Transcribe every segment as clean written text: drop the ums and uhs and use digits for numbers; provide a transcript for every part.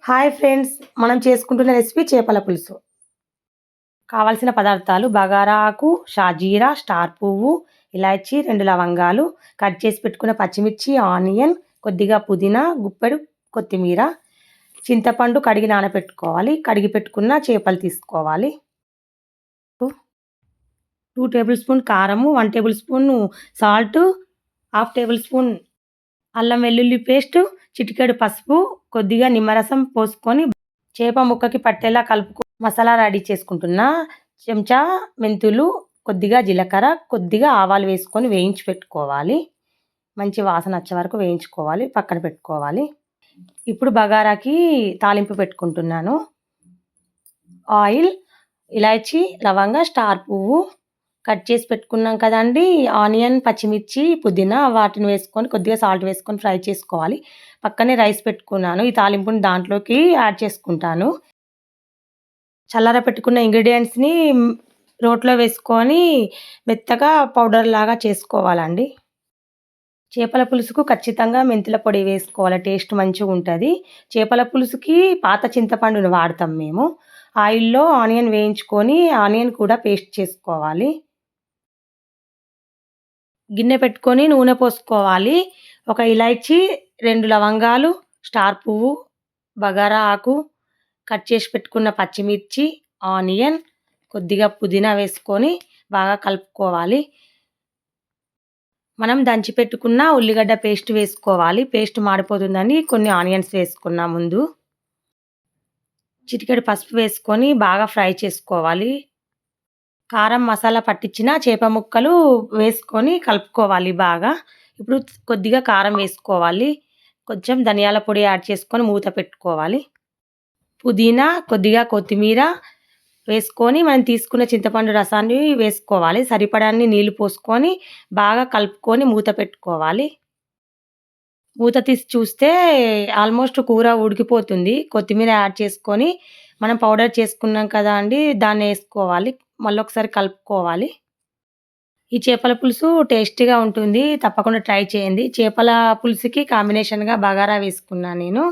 Hi friends, మనం చేసుకుంటున్న recipe చేపల పులుసు. కావాల్సిన పదార్థాలు బగారా ఆకు, షాజీరా, స్టార్ పువ్వు, ఇలాచి, 2 లవంగాలు, కట్ చేసి పెట్టుకున్న పచ్చిమిర్చి, ఆనియన్, కొద్దిగా పుదీనా, గుప్పెడు కొత్తిమీర, చింతపండు కడిగి నానబెట్టుకోవాలి. కడిగి పెట్టుకున్న చేపలు తీసుకోవాలి. 2 టేబుల్ స్పూన్ కారము, 1 table spoon salt, half table spoon అల్లం వెల్లుల్లి పేస్టు, చిటికెడు పసుపు, కొద్దిగా నిమ్మరసం పోసుకొని చేప ముక్కకి పట్టేలా మసాలా రెడీ చేసుకుంటున్నా. చెంచా మెంతులు, కొద్దిగా జీలకర్ర, కొద్దిగా ఆవాలు వేసుకొని వేయించి పెట్టుకోవాలి. మంచి వాసన వచ్చే వరకు వేయించుకోవాలి. పక్కన పెట్టుకోవాలి. ఇప్పుడు బగారాకి తాలింపు పెట్టుకుంటున్నాను. ఆయిల్, ఇలాచి, లవంగ, స్టార్ పువ్వు కట్ చేసి పెట్టుకున్నాం కదండీ! ఆనియన్, పచ్చిమిర్చి, పుదీనా వాటిని వేసుకొని కొద్దిగా సాల్ట్ వేసుకొని ఫ్రై చేసుకోవాలి. పక్కనే రైస్ పెట్టుకున్నాను. ఈ తాలింపుని దాంట్లోకి యాడ్ చేసుకుంటాను. చల్లారపెట్టుకున్న ఇంగ్రీడియెంట్స్‌ని రోట్లో వేసుకొని మెత్తగా పౌడర్‌లాగా చేసుకోవాలండి. చేపల పులుసుకు ఖచ్చితంగా మెంతుల పొడి వేసుకోవాలి. టేస్ట్ మంచిగుంటది. చేపల పులుసుకి పాత చింతపండును వాడతాం మేము. ఆయిల్‌లో ఆనియన్ వేయించుకొని ఆనియన్ కూడా పేస్ట్ చేసుకోవాలి. గిన్నె పెట్టుకొని నూనె పోసుకోవాలి. ఒక ఇలాచి, 2 లవంగాలు, స్టార్ పువ్వు, బగారా ఆకు, కట్ చేసి పెట్టుకున్న పచ్చిమిర్చి, ఆనియన్, కొద్దిగా పుదీనా వేసుకొని బాగా కలుపుకోవాలి. మనం దంచి పెట్టుకున్న ఉల్లిగడ్డ పేస్ట్ వేసుకోవాలి. పేస్ట్ మాడిపోతుందని కొన్ని ఆనియన్స్ వేసుకున్నా ముందు. చిటికెడు పసుపు వేసుకొని బాగా ఫ్రై చేసుకోవాలి. కారం, మసాలా పట్టించిన చేప ముక్కలు వేసుకొని కలుపుకోవాలి బాగా. ఇప్పుడు కొద్దిగా కారం వేసుకోవాలి. కొంచెం ధనియాల పొడి యాడ్ చేసుకొని మూత పెట్టుకోవాలి. పుదీనా, కొద్దిగా కొత్తిమీర వేసుకొని మనం తీసుకున్న చింతపండు రసాన్ని వేసుకోవాలి. సరిపడన్ని నీళ్లు పోసుకొని బాగా కలుపుకొని మూత పెట్టుకోవాలి. మూత తీసి చూస్తే ఆల్మోస్ట్ కూర ఉడికిపోతుంది. కొత్తిమీర యాడ్ చేసుకొని మనం పౌడర్ చేసుకున్నాం కదా అండి! దాన్నేసుకోవాలి. మళ్ళొకసారి కలుపుకోవాలి. ఈ చేపల పులుసు టేస్టీగా ఉంటుంది. తప్పకుండా ట్రై చేయండి. చేపల పులుసుకి కాంబినేషన్‌గా బగారా వేసుకున్నా నేను.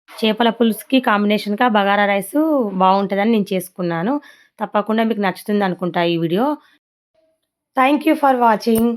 చేపల పులుసుకి కాంబినేషన్‌గా బగారా రైసు బావుంటదని నేను చేసుకున్నాను. తప్పకుండా మీకు నచ్చుతుందనుకుంటా ఈ video. Thank you for watching.